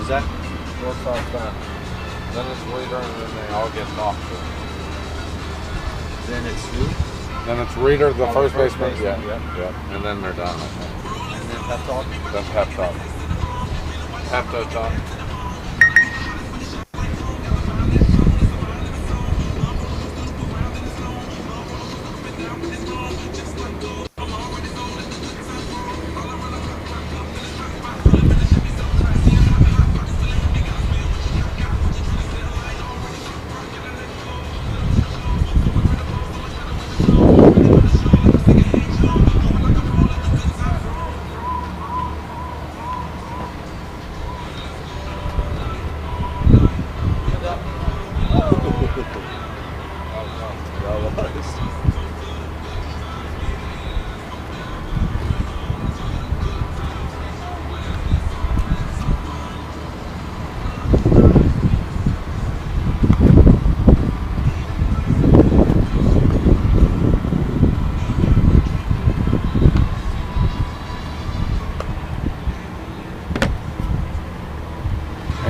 is that? Shortstop's done. Then it's Reader, and then they all get off to. Then it's who? Then it's Reader, the first baseman. baseman, Yeah. And then they're done, I think. And then pep talk? Then pep talk. Pepto talk.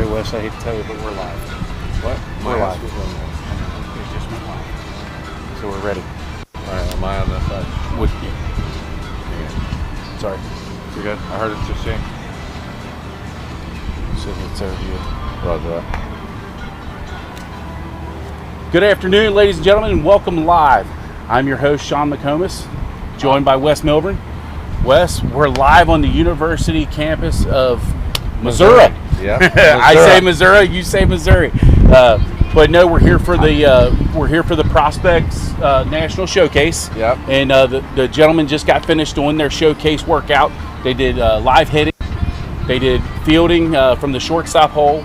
Wes, I hate to tell you, but we're live. What? We're live. It just went live. So we're ready. Alright, am I on this side? With you. Sorry. You good? I heard it's just you. So it's over here. Roger that. Good afternoon, ladies and gentlemen, and welcome live. I'm your host, Sean McComas, joined by Wes Milburn. Wes, we're live on the university campus of Missouri. Yeah. I say Missouri, you say Missouri. But no, we're here for the Prospects National Showcase. Yep. And the gentlemen just got finished doing their showcase workout. They did live hitting. They did fielding from the shortstop hole.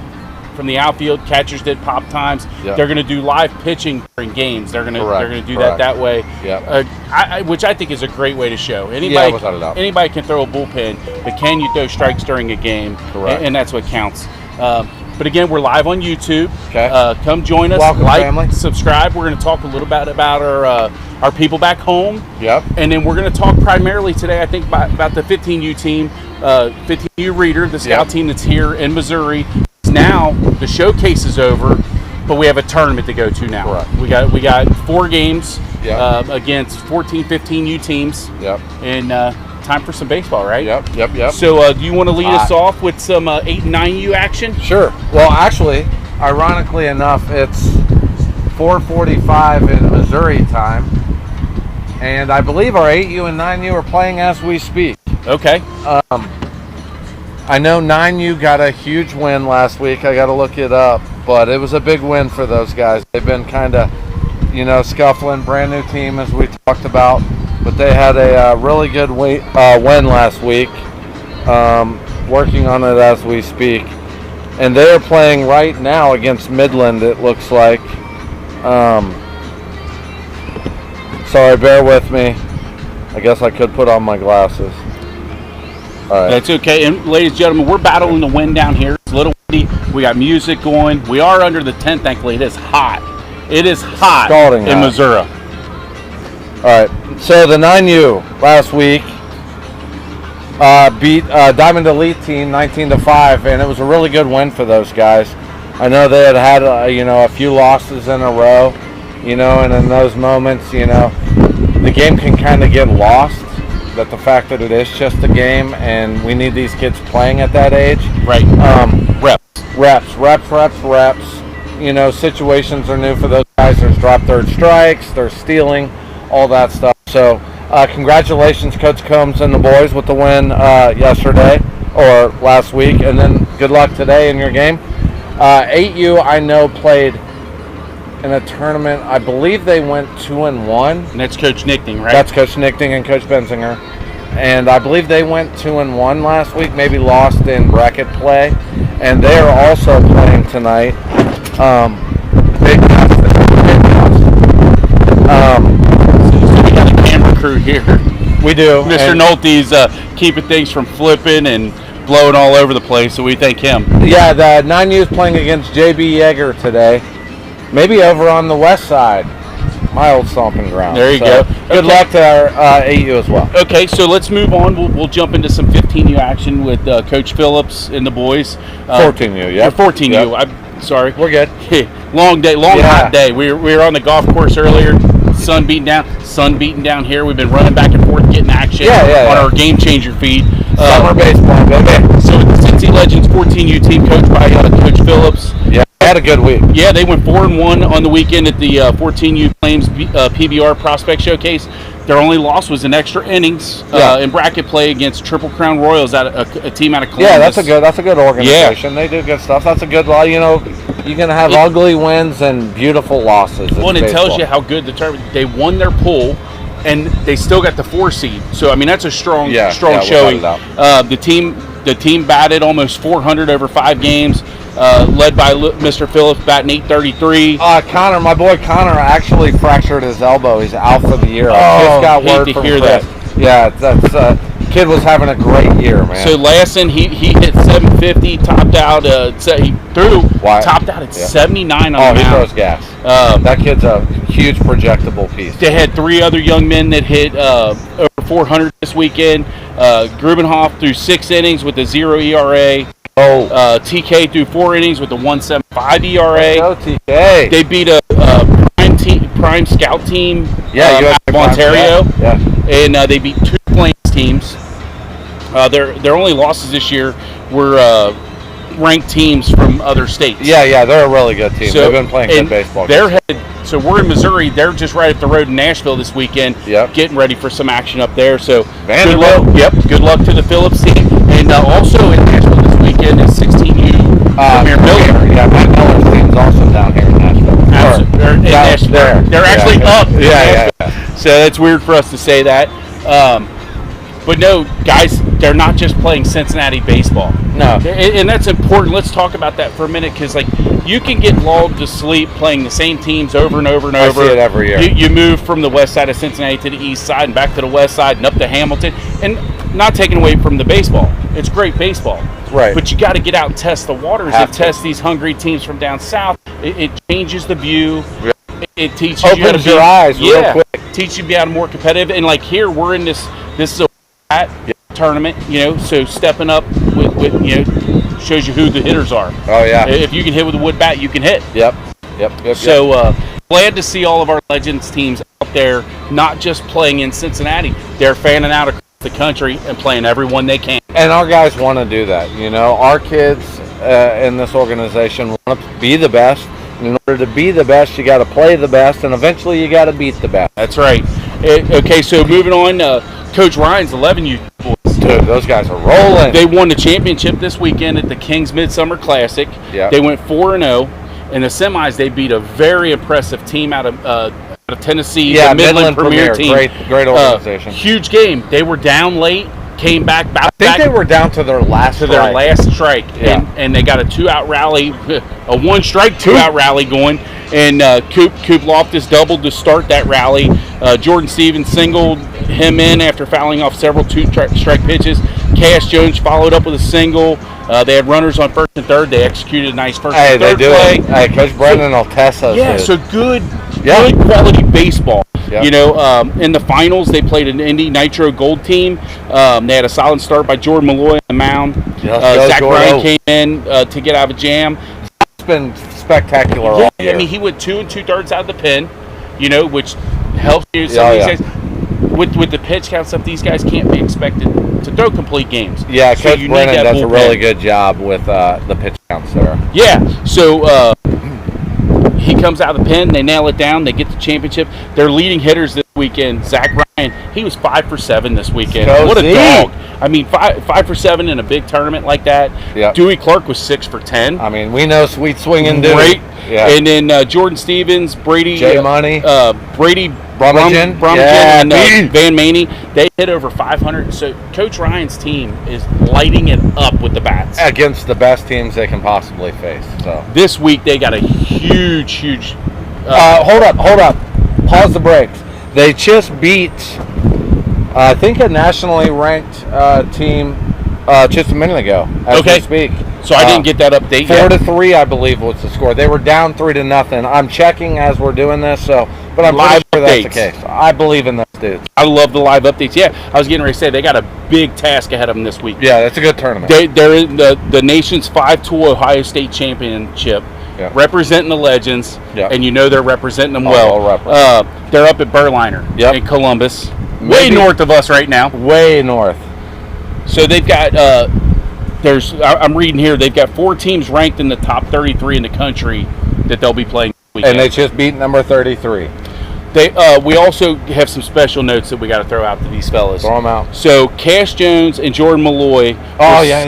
From the outfield, catchers did pop times. Yep. They're going to do live pitching during games. They're going to do that way. Yep. Which I think is a great way to show anybody. Without a doubt. Anybody can throw a bullpen, but can you throw strikes during a game? Correct. And that's what counts. But again, we're live on YouTube. Okay. Come join us. Welcome, like, family. subscribe. We're going to talk a little bit about our people back home. Yep. And then we're going to talk primarily today, I think, about the 15U team, 15U Reader, the scout team that's here in Missouri. Now the showcase is over, but we have a tournament to go to now. Correct. We got 4 games Yep. against 14, 15U teams. Yep. And time for some baseball, right? Yep. So do you want to lead us off with some 8 and 9U action? Sure. Well, actually, ironically enough, it's 4:45 in Missouri time, and I believe our 8U and 9U are playing as we speak. Okay. I know 9U got a huge win last week. I got to look it up, but it was a big win for those guys. They've been kind of, scuffling, brand new team as we talked about, but they had a really good win last week. Working on it as we speak, and they are playing right now against Midland. It looks like. Sorry, bear with me. I guess I could put on my glasses. All right. That's okay. And ladies and gentlemen, we're battling the wind down here. It's a little windy. We got music going. We are under the tent, thankfully. It is hot. It is hot Scalding in hot. Missouri. All right. So the 9U last week beat Diamond Elite team 19-5, and it was a really good win for those guys. I know they had a few losses in a row, and in those moments, the game can kind of get lost. That the fact that it is just a game, and we need these kids playing at that age. Right. Reps. Situations are new for those guys. There's drop third strikes, there's stealing, all that stuff. So congratulations, Coach Combs and the boys, with the win yesterday or last week, and then good luck today in your game. 8U, I know, played in a tournament. I believe they went 2-1. And that's Coach Nickting, right? That's Coach Nickting and Coach Benzinger. And I believe they went 2-1 last week, maybe lost in bracket play. And they are also playing tonight. Big So we got a camera crew here. We do. Mr. Nolte's keeping things from flipping and blowing all over the place, so we thank him. Yeah, the 9U is playing against JB Yeager today. Maybe over on the west side. my old stomping ground. There you go. Good Okay. luck to our 8U as well. Okay, so let's move on. We'll jump into some 15U action with Coach Phillips and the boys. 14U, yeah. 14U. Yep. I'm sorry. We're good. Long day, long Yeah. hot day. We were on the golf course earlier. Sun beating down here. We've been running back and forth getting action on our Game Changer feed. Summer baseball, baby. So with the Cincy Legends 14U team coached by Coach Phillips. Yeah, had a good week. Yeah, they went 4-1 on the weekend at the 14U Flames PBR Prospect Showcase. Their only loss was in extra innings in bracket play against Triple Crown Royals, a team out of Columbus. Yeah, that's a good organization. They do good stuff. That's a good law. You know, you're gonna have ugly wins and beautiful losses. Well, and it tells you how good the tournament. They won their pool, and they still got the 4 seed. So I mean, that's a strong showing. The team batted almost 400 over 5 games. Led by Mr. Phillips, batting .833. Connor, my boy Connor, actually fractured his elbow. He's out for the year. Oh, got hate word to from hear Chris. that. Yeah, that's kid was having a great year, man. So Lassen, he hit 750, topped out. He threw, topped out at 79 on the mound. He throws gas. That kid's a huge projectable piece. They had 3 other young men that hit over 400 this weekend. Grubenhoff threw 6 innings with a 0 ERA. TK threw 4 innings with a 1.75 ERA. Go TK. They beat a prime scout team out of Ontario, and they beat 2 Plains teams. Their only losses this year were ranked teams from other states. Yeah, they're a really good team. They've been playing good baseball. So we're in Missouri. They're just right up the road in Nashville this weekend, getting ready for some action up there. So good luck. Good luck to the Phillips team, and also in Nashville this weekend is 16U Premier Miller. Yeah, Matt Miller's team's also down here in Nashville. They're actually up. Yeah. So that's weird for us to say that. But no, guys, they're not just playing Cincinnati baseball. No. And that's important. Let's talk about that for a minute, because you can get lulled to sleep playing the same teams over and over and over. I see it every year. You move from the west side of Cincinnati to the east side and back to the west side and up to Hamilton. And not taking away from the baseball. It's great baseball. Right. But you got to get out and test the waters and test these hungry teams from down south. It changes the view. Yeah. It teaches you how to be, your eyes real quick. Teaches you to be out more competitive. And like here, we're in this is a tournament, so stepping up with shows you who the hitters are. Oh yeah. If you can hit with a wood bat, you can hit. Yep. So glad to see all of our Legends teams out there, not just playing in Cincinnati. They're fanning out across the country and playing everyone they can. And our guys want to do that. Our kids in this organization want to be the best. In order to be the best, you got to play the best, and eventually you got to beat the best. That's right. Okay, so moving on, Coach Ryan's 11U boys. Dude, those guys are rolling. They won the championship this weekend at the King's Midsummer Classic. Yeah. They went 4-0. In the semis, they beat a very impressive team out of Tennessee, the Midland Premier team. Great organization. Huge game. They were down late, came back. I think they were down to their last strike. And they got a 2-out rally, a 1-strike 2-out rally going. And Coop Loftus doubled to start that rally. Jordan Stevens singled him in after fouling off several 2-strike pitches. Cash Jones followed up with a single. They had runners on first and third. They executed a nice first and third play. Hey, Coach Brendan will test us. Yeah, so good quality baseball. Yep. In the finals, they played an Indy Nitro Gold team. They had a solid start by Jordan Malloy on the mound. Zach Ryan came in to get out of a jam. It's been spectacular all year. I mean, he went 2 2/3 out of the pen, which helps you. Some of these guys, with the pitch count stuff, these guys can't be expected to throw complete games. Yeah, so Coach Brennan does a really good job with the pitch counts there. Yeah, so he comes out of the pen, they nail it down, they get the championship. Their leading hitters this weekend, Zach Ryan, he was 5 for 7 this weekend. What a dog! I mean, 5 for 7 in a big tournament like that. Yep. Dewey Clark was 6 for 10. I mean, we know sweet swinging Dewey. Great. Yeah. And then Jordan Stevens, Brady, Money, Brady Brummagem, and Van Maney, they hit over 500. So Coach Ryan's team is lighting it up with the bats against the best teams they can possibly face. So this week they got a huge. Hold up. Pause the brakes. They just beat, I think, a nationally ranked team just a minute ago. As we speak. So I didn't get that update 4-3, I believe, was the score. They were down 3-0. I'm checking as we're doing this, but I'm Live pretty sure that's the updates. case. I believe in those dudes. I love the live updates. Yeah, I was getting ready to say they got a big task ahead of them this week. Yeah, that's a good tournament. They're in the nation's 5-tool Ohio State championship, representing the Legends, and they're representing them well. They're up at Berliner in Columbus, way north of us right now. Way north. So they've got I'm reading here, they've got 4 teams ranked in the top 33 in the country that they'll be playing this weekend. And they just beat number 33. We also have some special notes that we got to throw out to these fellas. Throw them out. So Cash Jones and Jordan Malloy,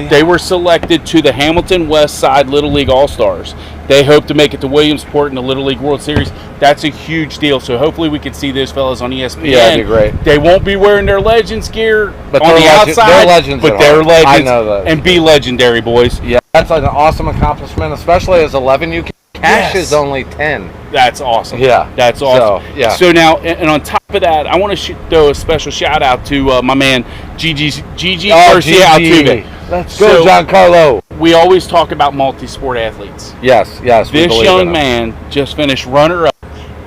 they were selected to the Hamilton West Side Little League All-Stars. They hope to make it to Williamsport in the Little League World Series. That's a huge deal. So hopefully we can see those fellas on ESPN. Yeah, that'd be great. They won't be wearing their Legends gear but on the outside, they're legends, but they're legends. I know that. And be legendary, boys. Yeah, that's like an awesome accomplishment, especially as 11U. Cash is only 10. That's awesome. Yeah. That's awesome. So now, and on top of that, I want to throw a special shout out to my man, Gigi Garcia Altuve. Let's go, Giancarlo. We always talk about multi-sport athletes. Yes. This young man just finished runner-up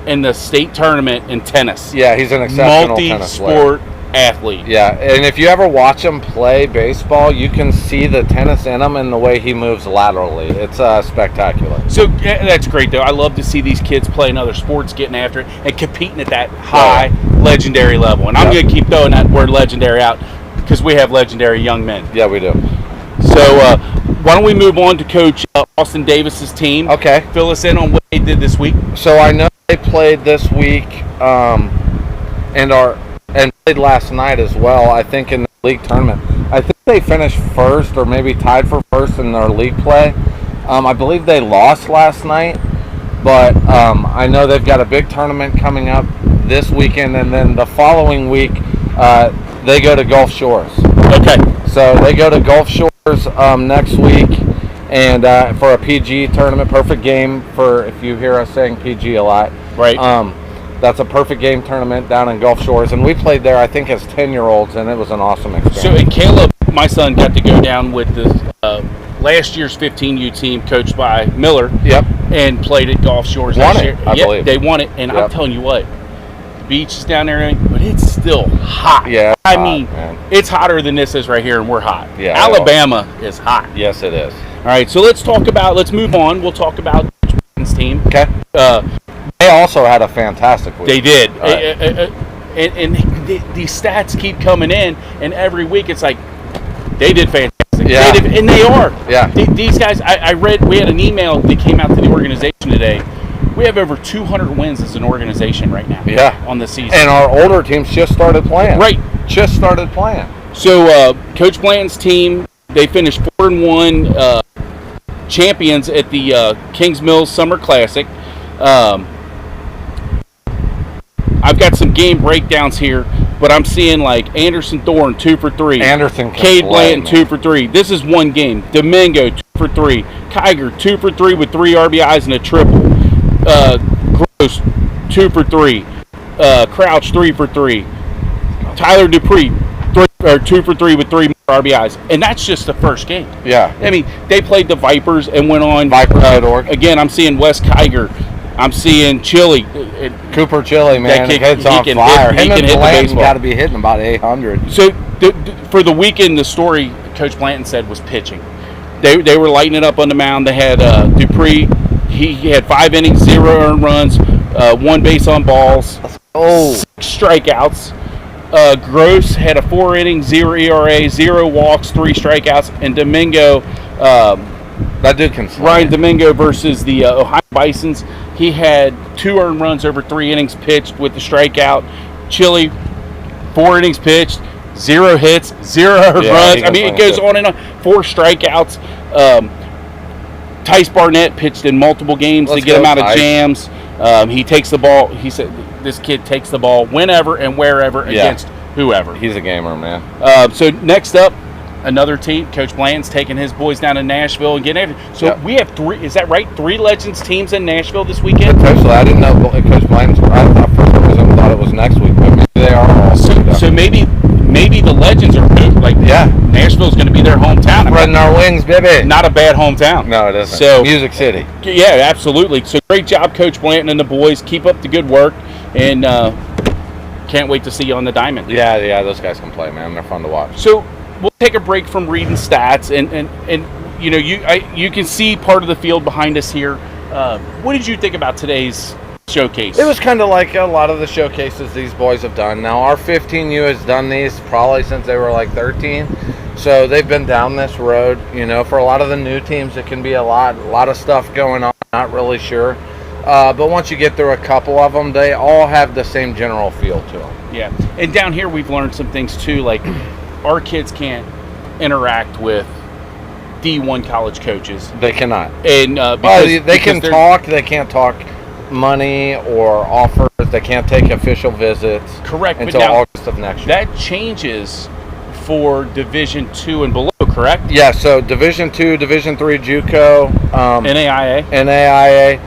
in the state tournament in tennis. Yeah, he's an exceptional tennis player. Multi-sport athlete. Yeah, and if you ever watch him play baseball, you can see the tennis in him and the way he moves laterally. It's spectacular. So that's great, though. I love to see these kids playing other sports, getting after it, and competing at that high, legendary level. And I'm going to keep throwing that word legendary out because we have legendary young men. Yeah, we do. So why don't we move on to Coach Austin Davis's team? Okay. Fill us in on what they did this week. So I know they played this week and played last night as well, I think, in the league tournament. I think they finished first or maybe tied for first in their league play. I believe they lost last night, but I know they've got a big tournament coming up this weekend, and then the following week they go to Gulf Shores. Okay. So they go to Gulf Shores next week and for a PG tournament, perfect game for, if you hear us saying PG a lot. Right. That's a perfect game tournament down in Gulf Shores, and we played there, I think, as 10-year-olds, and it was an awesome experience. So, and Caleb, my son, got to go down with the last year's 15U team, coached by Miller. Yep. And played at Gulf Shores won last it, year. I believe. They won it, and I'm telling you what, the beach is down there, but it's still hot. Yeah, I mean, it's hotter than this is right here, and we're hot. Yeah. Alabama is hot. Yes, it is. All right, so let's move on. We'll talk about the team. Okay. They also had a fantastic week. They did. And the stats keep coming in, and every week it's like, they did fantastic. Yeah. And they are. Yeah. These guys, I read, we had an email that came out to the organization today. We have over 200 wins as an organization right now. Yeah. On the season. And our older teams just started playing. Right. Just started playing. So, Coach Blanton's team, they finished 4-1 champions at the Kings Mills Summer Classic. I've got some game breakdowns here, but I'm seeing like Anderson Thorne 2 for 3. Anderson, Cade Blanton 2 for 3. This is one game. Domingo 2 for 3. Kiger 2 for 3 with 3 RBIs and a triple. Gross 2 for 3. Crouch 3 for 3. Tyler Dupree 2 for 3 with 3 more RBIs, and that's just the first game. Yeah. I mean, they played the Vipers and went on. Vipers.org. Again, I'm seeing Wes Kiger. I'm seeing Chili. Cooper Chili, man. That Head's on fire. He can hit the baseball. Got to be hitting about 800. So for the weekend, the story Coach Blanton said was pitching. They were lighting it up on the mound. They had Dupree. He had 5 innings, 0 earned runs, 1 base on balls, 6 strikeouts. Gross had a 4 innings, 0 ERA, 0 walks, 3 strikeouts, and Domingo. That dude can slam. Ryan Domingo versus the Ohio Bisons. He had 2 earned runs over 3 innings pitched with the strikeout. Chili, 4 innings pitched, 0 hits, 0 earned runs. I mean, it goes on and on. 4 strikeouts. Tice Barnett pitched in multiple games to get him out of jams. He takes the ball. He said this kid takes the ball whenever and wherever against whoever. He's a gamer, man. So next up, another team. Coach Blanton's taking his boys down to Nashville and getting after. So we have 3. Is that right? 3 Legends teams in Nashville this weekend. Potentially, I didn't know Coach Blanton's. I thought for some reason thought it was next week, but maybe they are all. So maybe the Legends are like Nashville's going to be their hometown. Spreading our wings, baby. Not a bad hometown. No, it isn't. So, Music City. Yeah, absolutely. So great job, Coach Blanton and the boys. Keep up the good work, and can't wait to see you on the diamond. Yeah, those guys can play, man. They're fun to watch. So we'll take a break from reading stats, and you know, you can see part of the field behind us here. What did you think about today's showcase? It was kind of like a lot of the showcases these boys have done. Now, our 15U has done these probably since they were like 13. So they've been down this road. You know, for a lot of the new teams, it can be a lot of stuff going on. Not really sure. But once you get through a couple of them, they all have the same general feel to them. Yeah. And down here, we've learned some things too. Like, our kids can't interact with D1 college coaches. They cannot. And they can talk. They can't talk money or offers. They can't take official visits. Correct. Until August of next year. That changes for Division II and below, correct? Yeah. So Division II, Division III JUCO, NAIA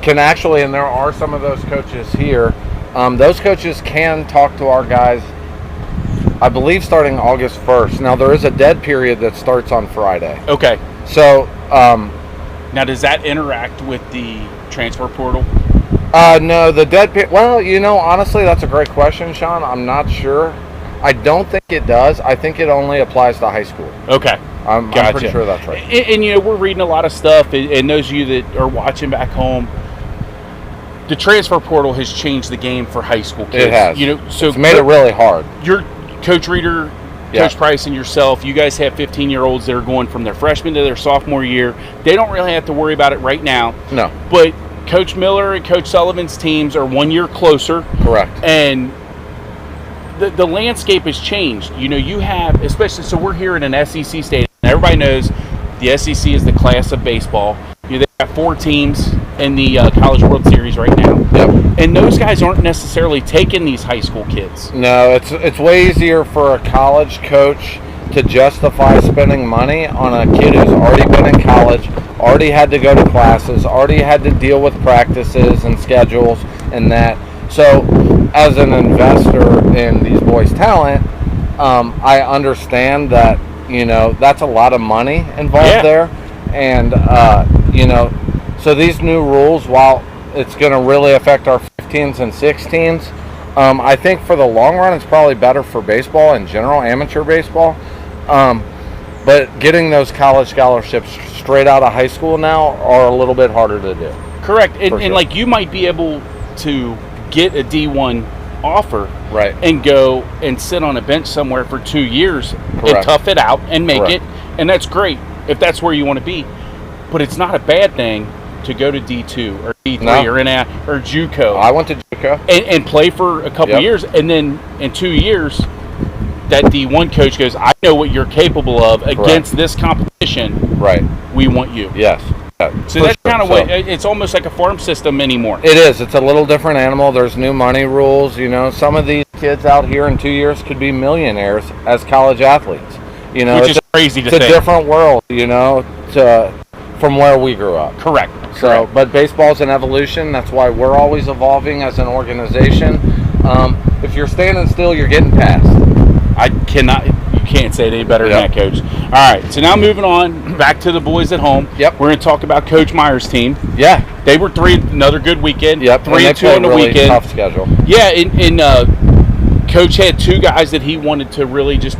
can actually, and there are some of those coaches here. Those coaches can talk to our guys, I believe, starting August 1st. Now, there is a dead period that starts on Friday. Okay. So, now, does that interact with the transfer portal? No, the dead period. Well, you know, honestly, that's a great question, Sean. I'm not sure. I don't think it does. I think it only applies to high school. Okay. I'm pretty sure that's right. And, you know, we're reading a lot of stuff, and those of you that are watching back home, the transfer portal has changed the game for high school kids. It has. You know, so it's made it really hard. Your Coach Reeder, Coach Price, and yourself, you guys have 15-year-olds that are going from their freshman to their sophomore year. They don't really have to worry about it right now. No. But Coach Miller and Coach Sullivan's teams are 1 year closer. Correct. And the landscape has changed. You know, you have, especially, so we're here in an SEC stadium. Everybody knows the SEC is the class of baseball. You know, they've got 4 teams in the College World Series right now. Yep. And those guys aren't necessarily taking these high school kids. No, it's way easier for a college coach to justify spending money on a kid who's already been in college, already had to go to classes, already had to deal with practices and schedules and that. So, as an investor in these boys' talent, I understand that, you know, that's a lot of money involved there. And, you know, so these new rules, while it's going to really affect our 15s and 16s, I think for the long run, it's probably better for baseball in general, amateur baseball. But getting those college scholarships straight out of high school now are a little bit harder to do. Correct. And like, you might be able to get a D1 offer, right, and go and sit on a bench somewhere for 2 years and tough it out and make it, and that's great if that's where you want to be. But it's not a bad thing to go to D2 or D3 or NA or JUCO. I went to JUCO and play for a couple years, and then in 2 years, that D1 coach goes, I know what you're capable of against this competition. Right. We want you. Yes. So that's kind of what, it's almost like a farm system anymore. It is. It's a little different animal. There's new money rules. You know, some of these kids out here in 2 years could be millionaires as college athletes. You know, which is crazy to think. It's a different world, you know, from where we grew up. Correct. So, but baseball's an evolution. That's why we're always evolving as an organization. If you're standing still, you're getting passed. You can't say it any better than that, Coach. All right, so now moving on back to the boys at home. Yep. We're going to talk about Coach Meyer's team. Yeah. They were another good weekend. Yep. 3-2 on the really weekend. Tough schedule. Yeah, and Coach had 2 guys that he wanted to really just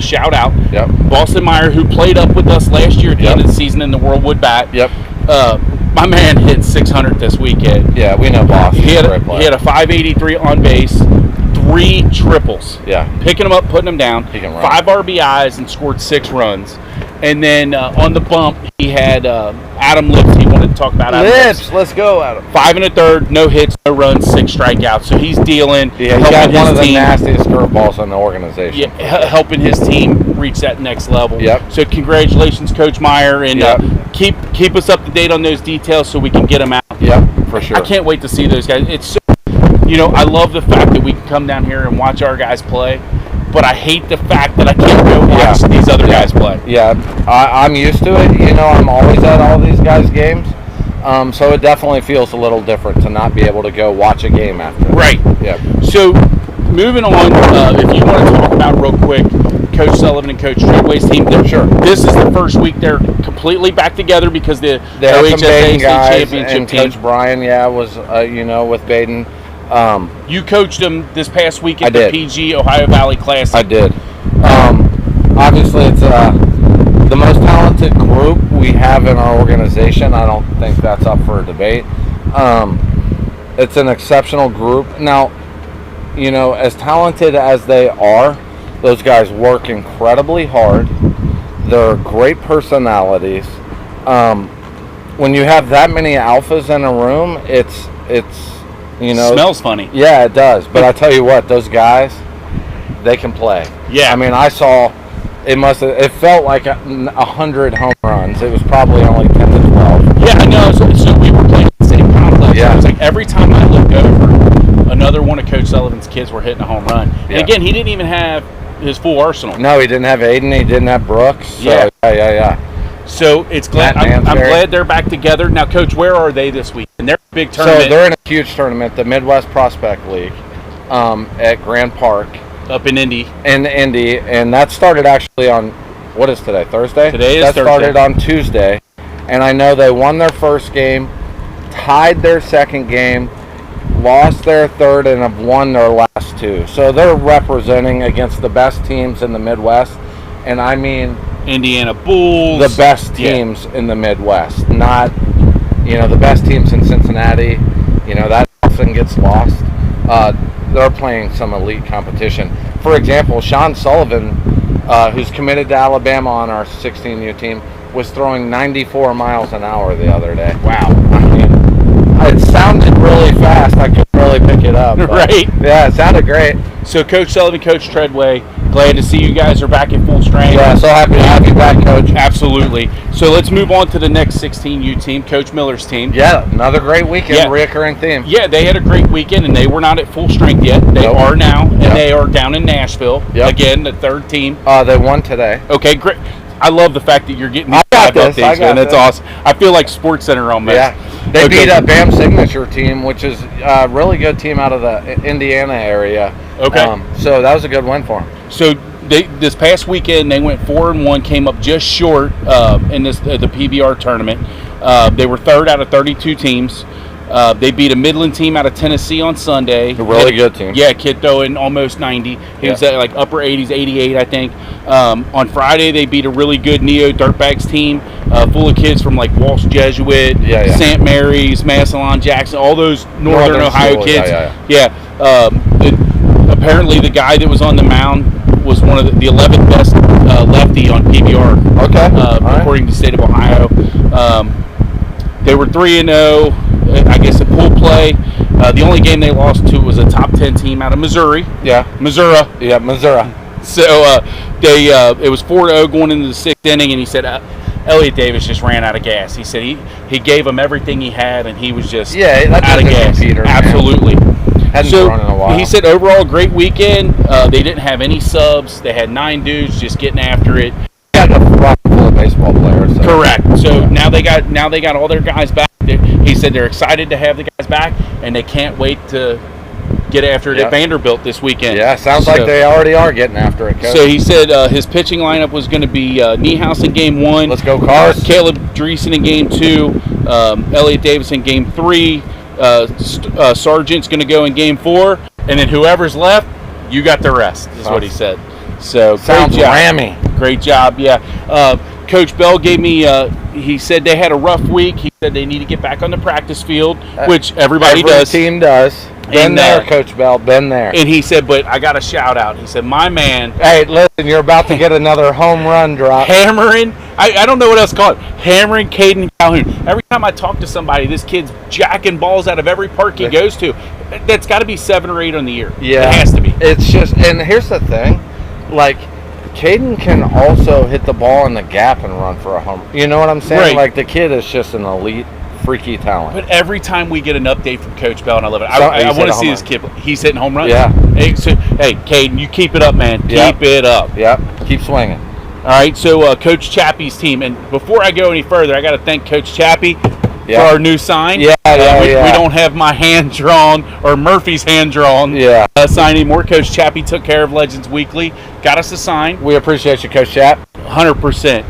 shout out. Yep. Boston Meyer, who played up with us last year at the end of the season in the Worldwood Bat. Yep. My man hit 600 this weekend. Yeah, we know Boston. He had a 583 on base. 3 triples. Yeah. Picking them up, putting them down. He can run. 5 RBIs and scored 6 runs. And then on the bump, he had Adam Lips. He wanted to talk about Adam Lips. Let's go, Adam. 5 1/3, no hits, no runs, 6 strikeouts. So he's dealing. Yeah, he's got one of the nastiest curveballs in the organization. Yeah, helping his team reach that next level. Yep. So congratulations, Coach Meyer, and keep us up to date on those details so we can get them out. Yep, for sure. I can't wait to see those guys. It's so, you know, I love the fact that we can come down here and watch our guys play, but I hate the fact that I can't go watch these other guys play. Yeah, I'm used to it. You know, I'm always at all these guys' games, so it definitely feels a little different to not be able to go watch a game after. Right. Yeah. So, moving on, if you want to talk about real quick, Coach Sullivan and Coach Treadway's team. Sure. This is the first week they're completely back together because the They have some OHSA Baden State guys, Championship and team. Coach Brian, was with Baden. You coached them this past week I at the did. PG Ohio Valley Classic. I did. Obviously, it's the most talented group we have in our organization. I don't think that's up for a debate. It's an exceptional group. Now, as talented as they are, those guys work incredibly hard. They're great personalities. When you have that many alphas in a room, it's Smells funny. Yeah, it does. But I tell you what, those guys, they can play. Yeah. I mean, I saw it felt like 100 home runs. It was probably only 10 to 12. Yeah, I know. So we were playing the same complex. Yeah. It was like every time I looked over, another one of Coach Sullivan's kids were hitting a home run. And Yeah. again, he didn't even have his full arsenal. No, he didn't have Aiden. He didn't have Brooks. So, Yeah. yeah. So it's glad Matt I'm Mansberry. glad they're back together. Now, Coach, where are they this week? And they're a big tournament So they're in a huge tournament, the Midwest Prospect League, at Grand Park up in Indy. in Indy, and that started actually on, what is today, Thursday? Today is That Thursday. started on Tuesday, and I know they won their first game, tied their second game, lost their third, and have won their last two. So they're representing against the best teams in the Midwest, and I mean Indiana Bulls. the best Yeah. teams in the Midwest, not the best teams in Cincinnati. That often gets lost. They're playing some elite competition. For example, Sean Sullivan, who's committed to Alabama on our 16U team, was throwing 94 miles an hour the other day. Wow. I mean, it sounded really fast. I couldn't really pick it up. but Right. Yeah, it sounded great. So Coach Sullivan, Coach Treadway, glad to see you guys are back at full strength. Yeah, so happy to have you back, Coach. Absolutely. So let's move on to the next 16U team, Coach Miller's team. Yeah, another great weekend, Yeah. reoccurring theme. Yeah, they had a great weekend, and they were not at full strength yet. They Nope. are now, and Yep. they are down in Nashville. Yep. Again, the third team. They won today. Okay, great. I love the fact that you're getting I got live this, I updates, got man. That's this. awesome. I feel like Sports Center almost. Yeah, they Okay. beat a BAM Signature team, which is a really good team out of the Indiana area. Okay. So that was a good win for them. So this past weekend they went 4-1, came up just short in the PBR tournament. They were third out of 32 teams. They beat a Midland team out of Tennessee on Sunday. A really good team. Yeah, kid throwing almost 90. He was at like upper 80s, 88, I think. On Friday, they beat a really good Neo Dirtbags team, full of kids from like Walsh Jesuit, Yeah. St. Mary's, Massillon, Jackson, all those Northern Ohio School, kids. yeah. Apparently, the guy that was on the mound was one of the 11th best lefty on PBR. Okay. All right. According to the state of Ohio. They were 3-0, I guess, at pool play. The only game they lost to was a top 10 team out of Missouri. Yeah. Missouri. Yeah, Missouri. So it was 4-0 going into the sixth inning, and he said Elliot Davis just ran out of gas. He said he gave him everything he had, and he was just Yeah, that's out of a good gas. competitor, man. Absolutely. Hadn't So thrown in a while. he said overall great weekend. They didn't have any subs. They had 9 dudes just getting after it. He had a roster full of baseball players. So. Correct. So now they got all their guys back. He said they're excited to have the guys back, and they can't wait to get after it Yep. at Vanderbilt this weekend. Yeah, sounds like they already are getting after it, Coach. So he said his pitching lineup was going to be Niehaus in Game 1. Let's go, Cars. Caleb Dreesen in Game 2. Elliot Davis in Game 3. Sargent's going to go in Game 4. And then whoever's left, you got the rest, is what he said. So Sounds great job. rammy. Great job, yeah. Coach Bell gave me, he said they had a rough week. He said they need to get back on the practice field, which everybody Every does. team does. Been And, there, uh, Coach Bell. Been there. And he said, but I got a shout out. He said, my man, Hey, listen, you're about to get another home run drop. hammering, I don't know what else to call it, hammering Caden Calhoun. Every time I talk to somebody, this kid's jacking balls out of every park he goes to. That's got to be 7 or 8 on the year. Yeah. It has to be. It's just, and here's the thing, like, Caden can also hit the ball in the gap and run for a home. You know what I'm saying? Right. Like, the kid is just an elite, freaky talent. But every time we get an update from Coach Bell, and I love it, So- I he's want hit to a see home this run. kid. He's hitting home runs. Yeah. Hey, Caden, you keep it up, man. Yep. Keep it up. Yep, keep swinging. All right, so Coach Chappie's team. And before I go any further, I got to thank Coach Chappie for Yeah. our new sign. Yeah, Yeah. We don't have my hand drawn or Murphy's hand drawn. Yeah. Sign anymore. Coach Chappie took care of Legends Weekly, got us a sign. We appreciate you, Coach Chap. 100%.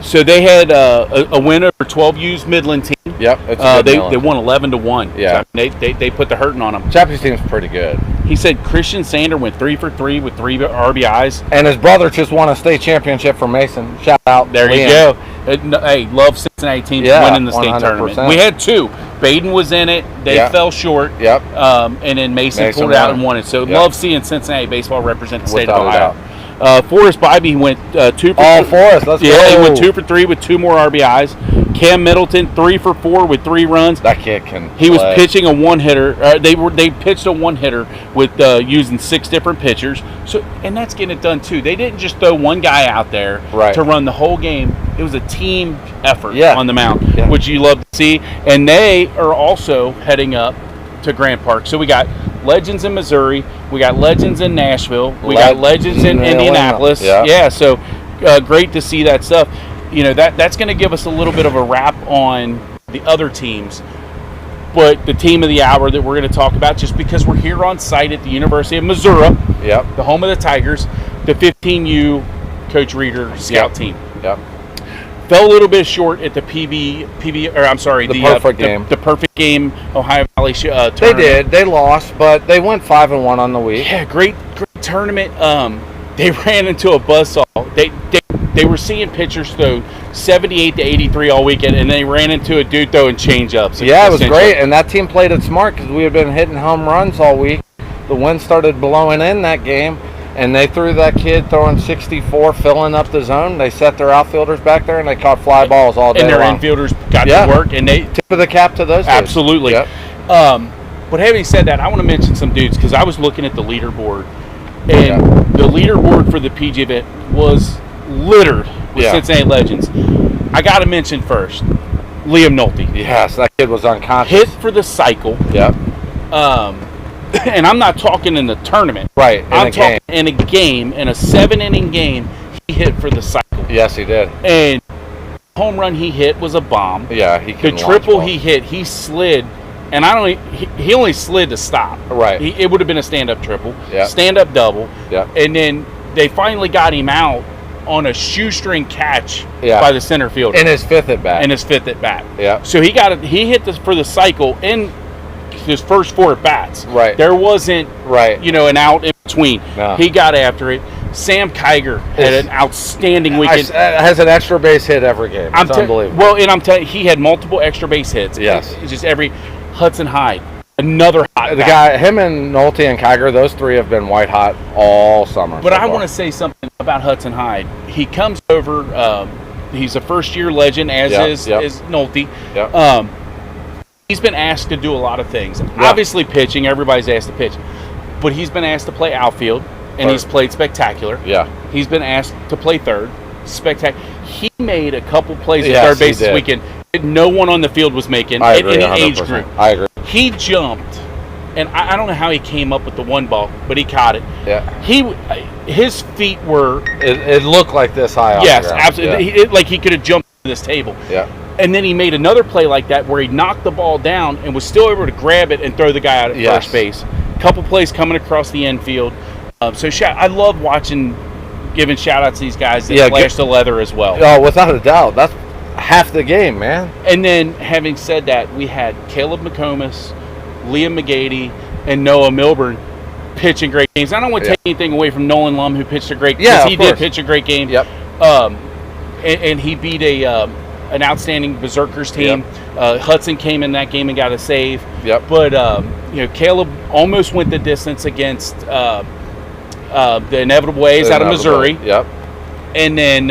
So they had a win over 12U's Midland team. Yep. It's a good They Midland. won 11-1. Yeah. So they put the hurting on them. Chappie's team's pretty good. He said Christian Sander went 3 for 3 with 3 RBIs. And his brother just won a state championship for Mason. Shout out. There you Liam. go. Hey, love Cincinnati teams Yeah, winning the state 100%. tournament. We had 2. Baden was in it. They Yeah. fell short. Yep. And then Mason Mason pulled it out won. and won it. So Yep. love seeing Cincinnati baseball represent the state Without of a Ohio. doubt. Forrest Bybee went 2 for All 3. for us. Let's Yeah, go. he went 2 for 3 with 2 more RBIs. Cam Middleton 3 for 4 with 3 runs. That kid can. He was play. pitching a one-hitter. They pitched a one-hitter with using 6 different pitchers. So, and that's getting it done too. They didn't just throw one guy out there Right. to run the whole game. It was a team effort Yeah. on the mound, Yeah. which you love to see. And they are also heading up to Grant Park. So we got Legends in Missouri. We got Legends in Nashville. We got Legends in Illinois. Indianapolis. Yeah. So great to see that stuff. You know, that's going to give us a little bit of a wrap on the other teams. But the team of the hour that we're going to talk about, just because we're here on site at the University of Missouri, Yep. the home of the Tigers, the 15U Coach Reader Scout team. Yep. Fell a little bit short at the the perfect game. The perfect game, Ohio Valley tournament. They did. They lost, but they went 5-1 on the week. Yeah, great tournament. They ran into a buzzsaw. They were seeing pitchers throw 78 to 83 all weekend, and they ran into a dude throwing change-ups. Yeah, it was essentially. great, and that team played it smart because we had been hitting home runs all week. The wind started blowing in that game, and they threw that kid throwing 64, filling up the zone. They set their outfielders back there, and they caught fly balls all day And their long. infielders got Yeah. to work, and they Tip of the cap to those dudes. absolutely. Yep. But having said that, I want to mention some dudes because I was looking at the leaderboard, and Yeah. the leaderboard for the PG event was littered with Yeah. Cincinnati Legends. I got to mention first, Liam Nolte. Yes, that kid was unconscious. Hit for the cycle. Yep. And I'm not talking in the tournament. Right, in I'm a talking game. in a game, in a 7-inning game, he hit for the cycle. Yes, he did. And home run he hit was a bomb. Yeah, he The can launch triple balls. he hit, he slid, and he only slid to stop. Right. It would have been a stand-up triple, Yeah. stand-up double, Yeah. and then they finally got him out on a shoestring catch Yeah. by the center fielder in his fifth at bat. in his 5th at bat. Yeah. So he hit this for the cycle in his first 4 at bats. Right. There wasn't Right. an out in between. No. He got after it. Sam Kiger had Is- an outstanding weekend. Has an extra base hit every game. It's unbelievable. Well, and I'm telling you, he had multiple extra base hits. Yes. It's just Hudson Hyde, another hot The bat. guy, him and Nolte and Kiger, those three have been white hot all summer. But so I far. want to say something about Hudson Hyde. He comes over. He's a first-year legend, as is Nolte. Yep. He's been asked to do a lot of things. Obviously, pitching. Everybody's asked to pitch, but he's been asked to play outfield, and he's played spectacular. Yeah. He's been asked to play third. Spectacular. He made a couple plays at Yes, third base he this did. weekend that no one on the field was making I in agree. any age 100%. group. I agree. He jumped, and I don't know how he came up with the one ball, but he caught it. Yeah. His feet were It looked like this high. off yes, the ground. absolutely. Yeah. Like he could have jumped to this table. Yeah. And then he made another play like that where he knocked the ball down and was still able to grab it and throw the guy out at Yes. first base. Couple plays coming across the infield. I love giving shout outs to these guys that flash the leather as well. Oh, without a doubt, that's half the game, man. And then, having said that, we had Caleb McComas, Liam McGady, and Noah Milburn pitching great games. I don't want to take anything away from Nolan Lum, who pitched a great game. Yeah, he of did course. pitch a great game. Yep. And he beat an outstanding Berserkers team. Hudson came in that game and got a save. Yep. But Caleb almost went the distance against the Inevitable A's out of Missouri. Yep. And then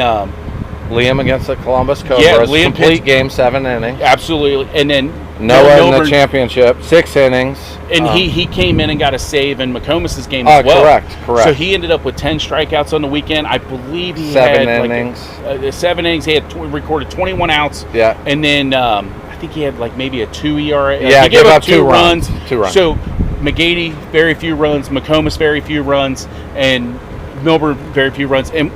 Liam against the Columbus Cobras. Yeah, Liam complete pitched- game, 7 innings. absolutely. And then Noah in the Milburn- championship, 6 innings. And he came in and got a save in McComas' game Oh, as well. correct. So he ended up with 10 strikeouts on the weekend. I believe he 7 had innings. 7 innings. He had recorded 21 outs. Yeah. And then I think he had maybe a 2 ERA. Yeah, he gave gave up up 2 runs. 2 runs. So McGady, very few runs. McComas, very few runs. And Milburn, very few runs. And,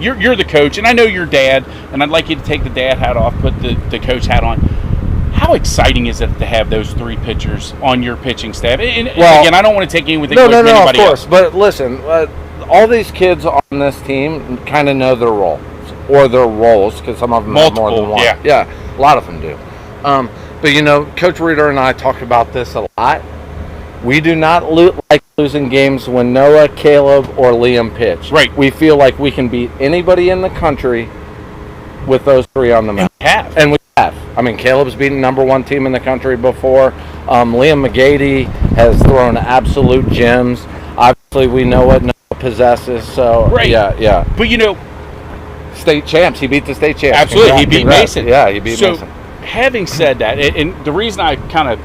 you're the coach, and I know your dad, and I'd like you to take the dad hat off, put the coach hat on. How exciting is it to have those 3 pitchers on your pitching staff? And Well, again, I don't want to take anything No, away from of anybody course. else. But listen, all these kids on this team kind of know their role or their roles because some of them have more than Multiple, one. Yeah, a lot of them do. But you know, Coach Reeder and I talk about this a lot. We do not like losing games when Noah, Caleb, or Liam pitch. Right. We feel like we can beat anybody in the country with those 3 on the mound. And we have. I mean, Caleb's beaten #1 team in the country before. Liam McGady has thrown absolute gems. Obviously, we know what Noah possesses. So, Right. yeah. But you know, State champs. He beat the state champs. absolutely, he beat Congrats. Mason. Yeah, he beat so, Mason. having said that, and the reason I kind of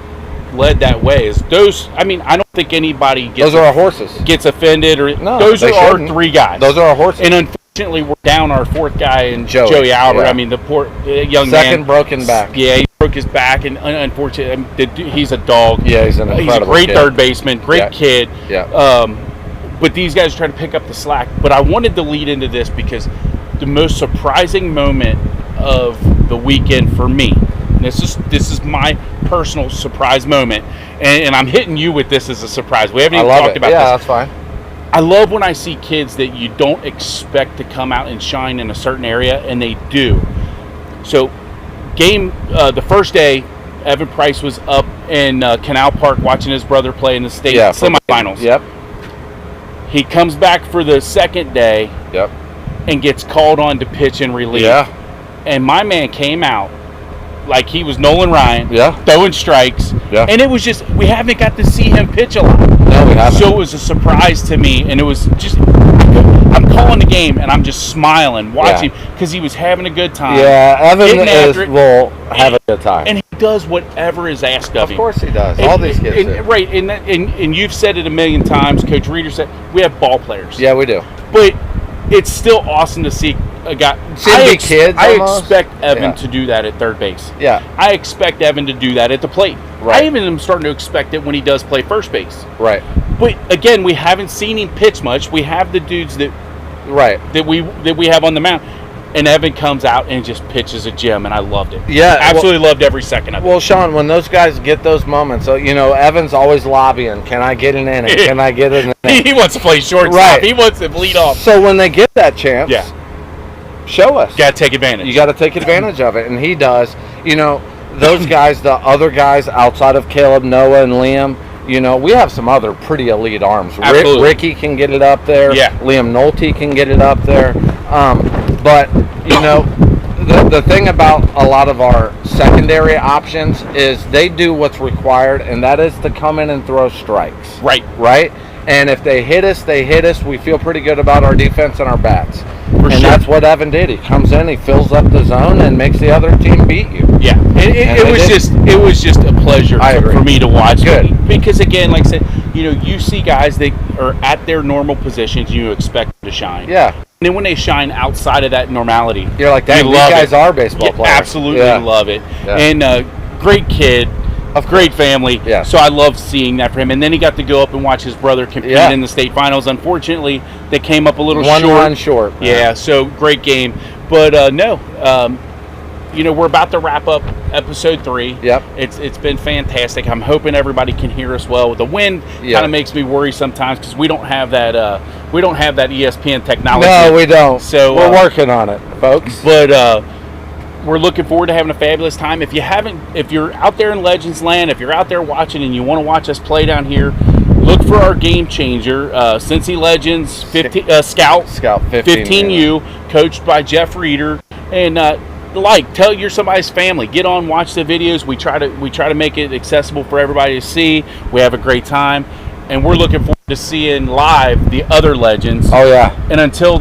led that way is those. I mean, I don't think anybody Those are our horses. gets offended or No, those they are our shouldn't. 3 guys. Those are our horses. And unfortunately, we're down our 4th guy in Joey, Albert. yeah. I mean, the poor young man. Second broken back. Yeah, he broke his back, and unfortunately, he's a dog. Yeah, he's an He's a incredible great kid. third baseman, great Yeah. kid. Yeah. But these guys try to pick up the slack. But I wanted to lead into this because the most surprising moment of the weekend for me, and this is my personal surprise moment, and I'm hitting you with this as a surprise. We haven't I even love talked it. about Yeah, this. that's fine. I love when I see kids that you don't expect to come out and shine in a certain area, and they do. So, the first day, Evan Price was up in Canal Park watching his brother play in the state semifinals. Yep. He comes back for the second day Yep. and gets called on to pitch in relief. Yeah. And my man came out like he was Nolan Ryan, Yeah. throwing strikes. Yeah. And it was just, we haven't got to see him pitch a lot. No, we haven't. So it was a surprise to me, and it was just, I'm calling the game, and I'm just smiling, watching, because he was having a good time. Yeah, Evan Getting after it. will have a good time. And he does whatever is asked of him. Of course he does. All these kids do. Right, and you've said it a million times, Coach Reeder said, we have ball players. Yeah, we do. But it's still awesome to see a guy. See him be kids I almost? expect Evan Yeah. to do that at third base. Yeah. I expect Evan to do that at the plate. Right. I even am starting to expect it when he does play first base. Right. But again, we haven't seen him pitch much. We have the dudes that Right. we have on the mound, and Evan comes out and just pitches a gem, and I loved it. Yeah, absolutely loved every second of it. Well, Sean, when those guys get those moments, so, you know, Evan's always lobbying, can I get an inning? Can I get an inning? He wants to play shortstop. Right. He wants to lead off. So when they get that chance, Yeah. show us. Got to take advantage. You got to take advantage of it, and he does. You know, those guys, the other guys outside of Caleb, Noah, and Liam, you know, we have some other pretty elite arms. Absolutely. Ricky can get it up there. Yeah. Liam Nolte can get it up there. But, you know, the thing about a lot of our secondary options is they do what's required, and that is to come in and throw strikes. Right. Right? And if they hit us, they hit us. We feel pretty good about our defense and our bats. For And sure. that's what Evan did. He comes in, he fills up the zone, and makes the other team beat you. Yeah, And it they was did. it was just a pleasure I agree. for me to watch. Good. Because again, like I said, you know, you see guys that are at their normal positions, you expect them to shine. Yeah. And then when they shine outside of that normality, You're like, dang, you these love guys it. are baseball You players. absolutely Yeah. love it. Yeah. And great kid. Of Great family. Yeah. So I love seeing that for him. And then he got to go up and watch his brother compete Yeah. in the state finals. Unfortunately, they came up a little One short. run short. Yeah, so great game. But you know, we're about to wrap up episode 3. Yep. It's been fantastic. I'm hoping everybody can hear us well. The wind Yeah. kind of makes me worry sometimes because we don't have that ESPN technology. No, we don't. So, we're working on it, folks. But we're looking forward to having a fabulous time. If you're out there in Legends Land, if you're out there watching and you want to watch us play down here, look for our game changer, Cincy Legends 15, Scout 15U, coached by Jeff Reeder, and tell somebody's family, get on, watch the videos. We try to make it accessible for everybody to see. We have a great time, and we're looking forward to seeing live the other legends. Oh, yeah. And until